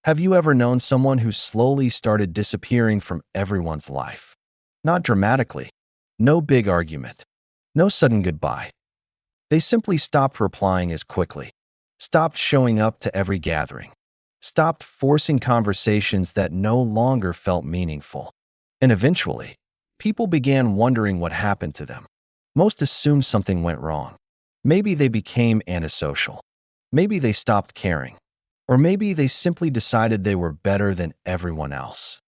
Have you ever known someone who slowly started disappearing from everyone's life? Not dramatically. No big argument. No sudden goodbye. They simply stopped replying as quickly, stopped showing up to every gathering, stopped forcing conversations that no longer felt meaningful. And eventually, people began wondering what happened to them. Most assumed something went wrong. Maybe they became antisocial. Maybe they stopped caring. Or maybe they simply decided they were better than everyone else.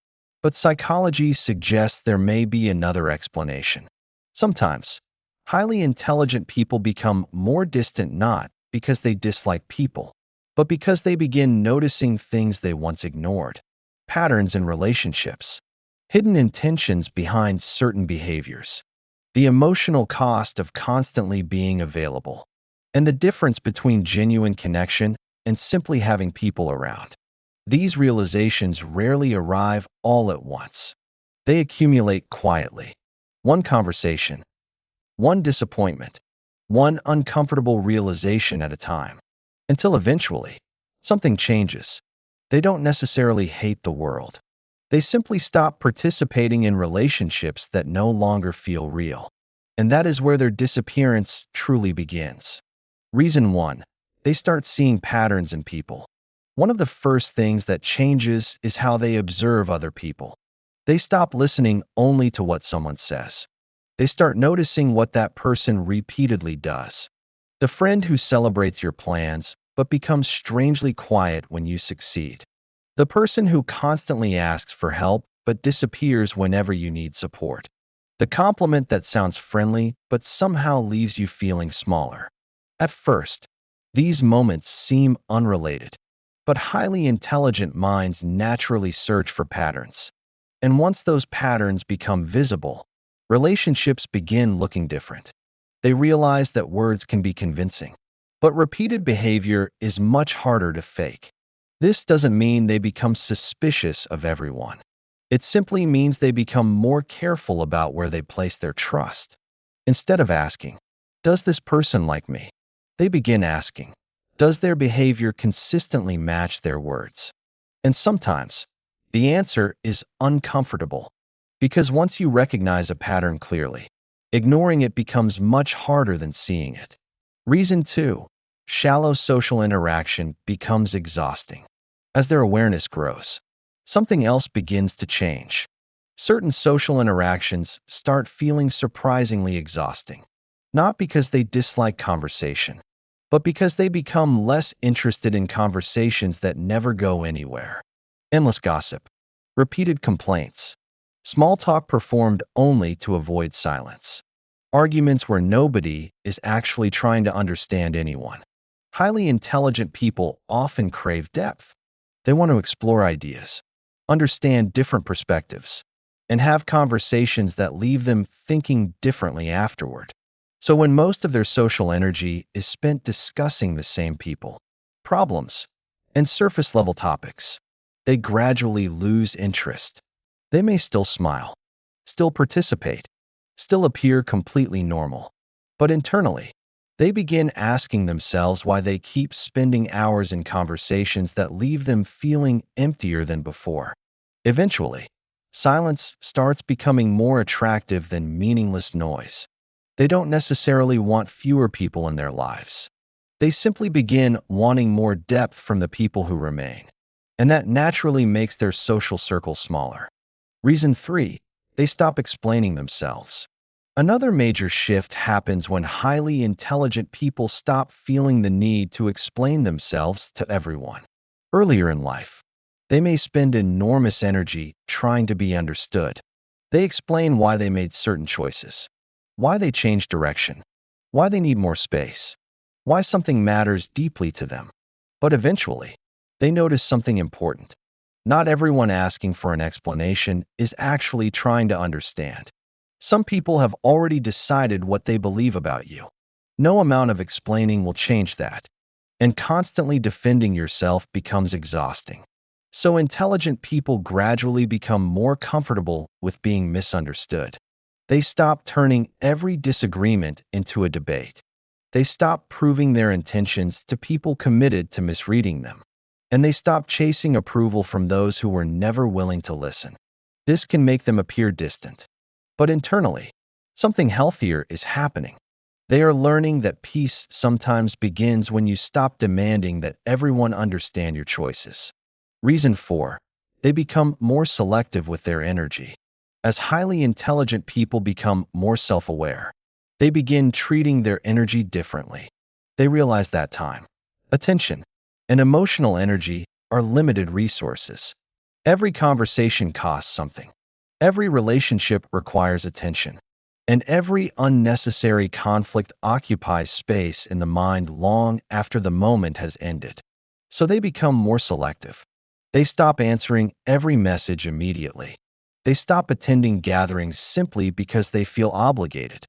But psychology suggests there may be another explanation. Sometimes, highly intelligent people become more distant not because they dislike people, but because they begin noticing things they once ignored, patterns in relationships, hidden intentions behind certain behaviors, the emotional cost of constantly being available, and the difference between genuine connection and simply having people around. These realizations rarely arrive all at once. They accumulate quietly. One conversation, one disappointment, one uncomfortable realization at a time, until eventually, something changes. They don't necessarily hate the world. They simply stop participating in relationships that no longer feel real. And that is where their disappearance truly begins. Reason 1. They start seeing patterns in people. One of the first things that changes is how they observe other people. They stop listening only to what someone says. They start noticing what that person repeatedly does. The friend who celebrates your plans but becomes strangely quiet when you succeed. The person who constantly asks for help but disappears whenever you need support. The compliment that sounds friendly but somehow leaves you feeling smaller. At first, these moments seem unrelated, but highly intelligent minds naturally search for patterns. And once those patterns become visible, relationships begin looking different. They realize that words can be convincing, but repeated behavior is much harder to fake. This doesn't mean they become suspicious of everyone. It simply means they become more careful about where they place their trust. Instead of asking, "Does this person like me?" they begin asking, "Does their behavior consistently match their words?" And sometimes, the answer is uncomfortable, because once you recognize a pattern clearly, ignoring it becomes much harder than seeing it. Reason 2. Shallow social interaction becomes exhausting. As their awareness grows, something else begins to change. Certain social interactions start feeling surprisingly exhausting, not because they dislike conversation, but because they become less interested in conversations that never go anywhere. Endless gossip, repeated complaints, small talk performed only to avoid silence, arguments where nobody is actually trying to understand anyone. Highly intelligent people often crave depth. They want to explore ideas, understand different perspectives, and have conversations that leave them thinking differently afterward. So when most of their social energy is spent discussing the same people, problems, and surface-level topics, they gradually lose interest. They may still smile, still participate, still appear completely normal, but internally, they begin asking themselves why they keep spending hours in conversations that leave them feeling emptier than before. Eventually, silence starts becoming more attractive than meaningless noise. They don't necessarily want fewer people in their lives. They simply begin wanting more depth from the people who remain, and that naturally makes their social circle smaller. Reason 3. They stop explaining themselves. Another major shift happens when highly intelligent people stop feeling the need to explain themselves to everyone. Earlier in life, they may spend enormous energy trying to be understood. They explain why they made certain choices, why they changed direction, why they need more space, why something matters deeply to them. But eventually, they notice something important. Not everyone asking for an explanation is actually trying to understand. Some people have already decided what they believe about you. No amount of explaining will change that, and constantly defending yourself becomes exhausting. So intelligent people gradually become more comfortable with being misunderstood. They stop turning every disagreement into a debate. They stop proving their intentions to people committed to misreading them. and they stop chasing approval from those who were never willing to listen. This can make them appear distant. But internally, something healthier is happening. They are learning that peace sometimes begins when you stop demanding that everyone understand your choices. Reason 4. They become more selective with their energy. As highly intelligent people become more self-aware, they begin treating their energy differently. They realize that time, attention, and emotional energy are limited resources. Every conversation costs something. Every relationship requires attention. And every unnecessary conflict occupies space in the mind long after the moment has ended. So they become more selective. They stop answering every message immediately. They stop attending gatherings simply because they feel obligated.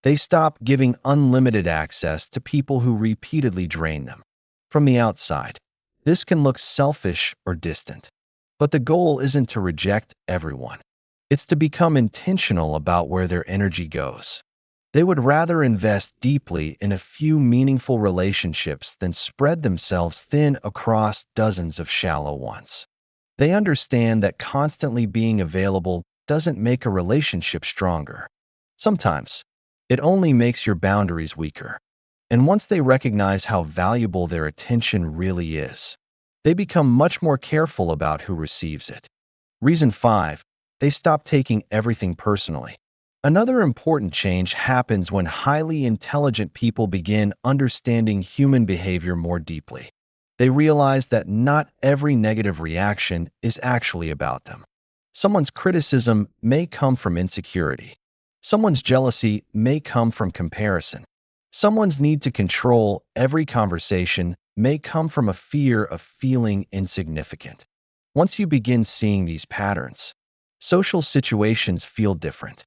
They stop giving unlimited access to people who repeatedly drain them. From the outside, this can look selfish or distant. But the goal isn't to reject everyone. It's to become intentional about where their energy goes. They would rather invest deeply in a few meaningful relationships than spread themselves thin across dozens of shallow ones. They understand that constantly being available doesn't make a relationship stronger. Sometimes, it only makes your boundaries weaker. And once they recognize how valuable their attention really is, they become much more careful about who receives it. Reason 5. They stop taking everything personally. Another important change happens when highly intelligent people begin understanding human behavior more deeply. They realize that not every negative reaction is actually about them. Someone's criticism may come from insecurity. Someone's jealousy may come from comparison. Someone's need to control every conversation may come from a fear of feeling insignificant. Once you begin seeing these patterns, social situations feel different.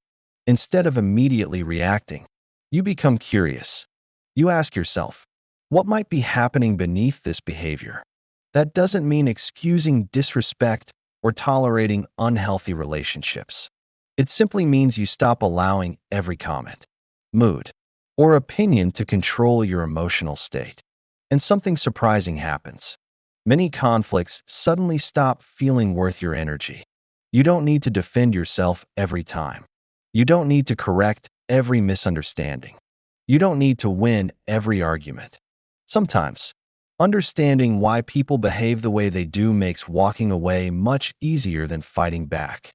Instead of immediately reacting, you become curious. You ask yourself, what might be happening beneath this behavior? That doesn't mean excusing disrespect or tolerating unhealthy relationships. It simply means you stop allowing every comment, mood, or opinion to control your emotional state. And something surprising happens. Many conflicts suddenly stop feeling worth your energy. You don't need to defend yourself every time. You don't need to correct every misunderstanding. You don't need to win every argument. Sometimes, understanding why people behave the way they do makes walking away much easier than fighting back.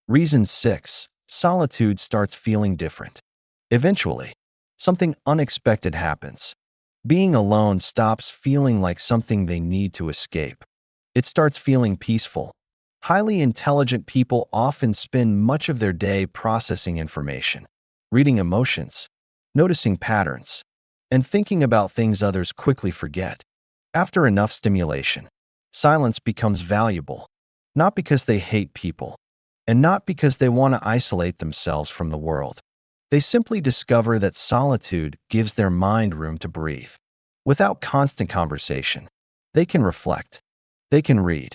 Reason 6. Solitude starts feeling different. Eventually, something unexpected happens. Being alone stops feeling like something they need to escape. It starts feeling peaceful. Highly intelligent people often spend much of their day processing information, reading emotions, noticing patterns, and thinking about things others quickly forget. After enough stimulation, silence becomes valuable, not because they hate people, and not because they want to isolate themselves from the world. They simply discover that solitude gives their mind room to breathe. Without constant conversation, they can reflect. They can read.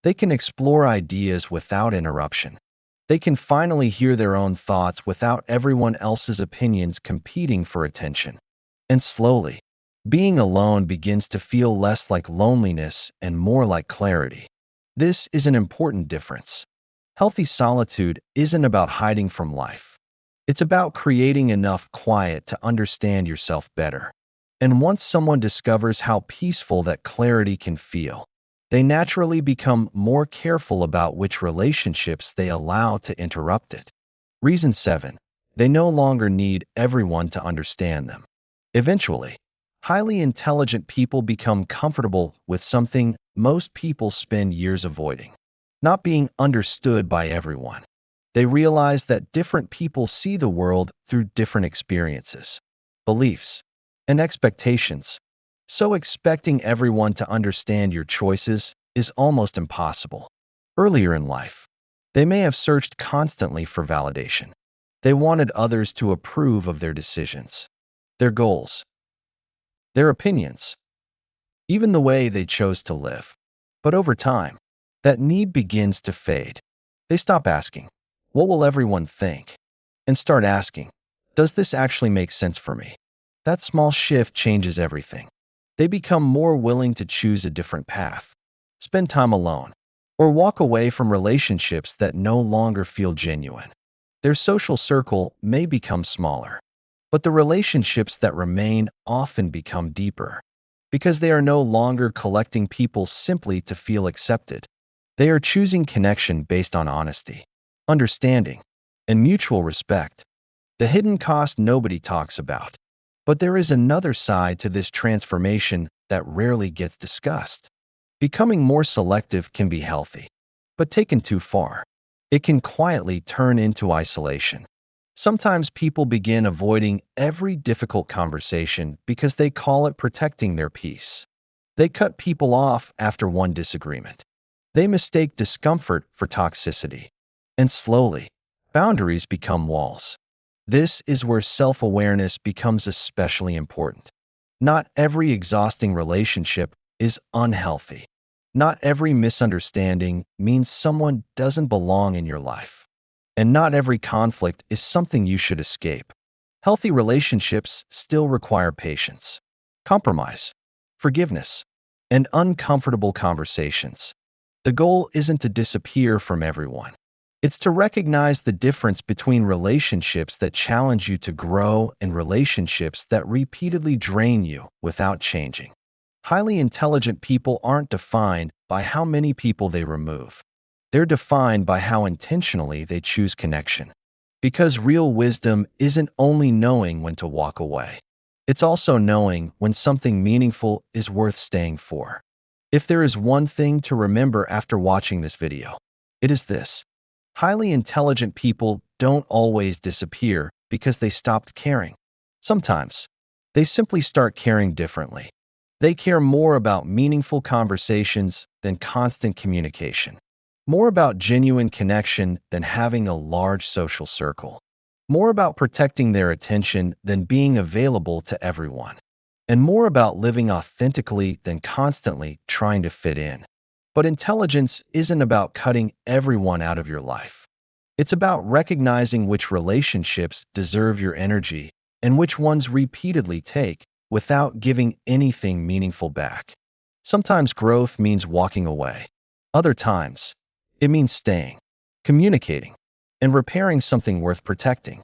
They can explore ideas without interruption. They can finally hear their own thoughts without everyone else's opinions competing for attention. And slowly, being alone begins to feel less like loneliness and more like clarity. This is an important difference. Healthy solitude isn't about hiding from life. It's about creating enough quiet to understand yourself better. And once someone discovers how peaceful that clarity can feel, they naturally become more careful about which relationships they allow to interrupt it. Reason 7. They no longer need everyone to understand them. Eventually, highly intelligent people become comfortable with something most people spend years avoiding: not being understood by everyone. They realize that different people see the world through different experiences, beliefs, and expectations. So expecting everyone to understand your choices is almost impossible. Earlier in life, they may have searched constantly for validation. They wanted others to approve of their decisions, their goals, their opinions, even the way they chose to live. But over time, that need begins to fade. They stop asking, "What will everyone think?" and start asking, "Does this actually make sense for me?" That small shift changes everything. They become more willing to choose a different path. spend time alone, or walk away from relationships that no longer feel genuine. Their social circle may become smaller, but the relationships that remain often become deeper because they are no longer collecting people simply to feel accepted. They are choosing connection based on honesty, understanding, and mutual respect. The hidden cost nobody talks about. But there is another side to this transformation that rarely gets discussed. Becoming more selective can be healthy, but taken too far, it can quietly turn into isolation. Sometimes people begin avoiding every difficult conversation because they call it protecting their peace. They cut people off after one disagreement. They mistake discomfort for toxicity. And slowly, boundaries become walls. This is where self-awareness becomes especially important. Not every exhausting relationship is unhealthy. Not every misunderstanding means someone doesn't belong in your life. And not every conflict is something you should escape. Healthy relationships still require patience, compromise, forgiveness, and uncomfortable conversations. The goal isn't to disappear from everyone. It's to recognize the difference between relationships that challenge you to grow and relationships that repeatedly drain you without changing. Highly intelligent people aren't defined by how many people they remove. They're defined by how intentionally they choose connection. Because real wisdom isn't only knowing when to walk away. It's also knowing when something meaningful is worth staying for. If there is one thing to remember after watching this video, it is this. Highly intelligent people don't always disappear because they stopped caring. Sometimes, they simply start caring differently. They care more about meaningful conversations than constant communication. More about genuine connection than having a large social circle. More about protecting their attention than being available to everyone. And more about living authentically than constantly trying to fit in. But intelligence isn't about cutting everyone out of your life. It's about recognizing which relationships deserve your energy and which ones repeatedly take without giving anything meaningful back. Sometimes growth means walking away. Other times, it means staying, communicating, and repairing something worth protecting.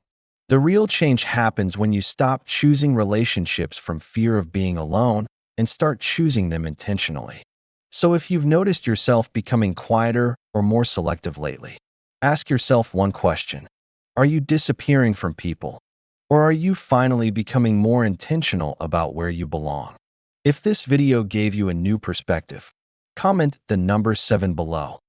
The real change happens when you stop choosing relationships from fear of being alone and start choosing them intentionally. So if you've noticed yourself becoming quieter or more selective lately, ask yourself one question. Are you disappearing from people? Or are you finally becoming more intentional about where you belong? If this video gave you a new perspective, comment the number 7 below.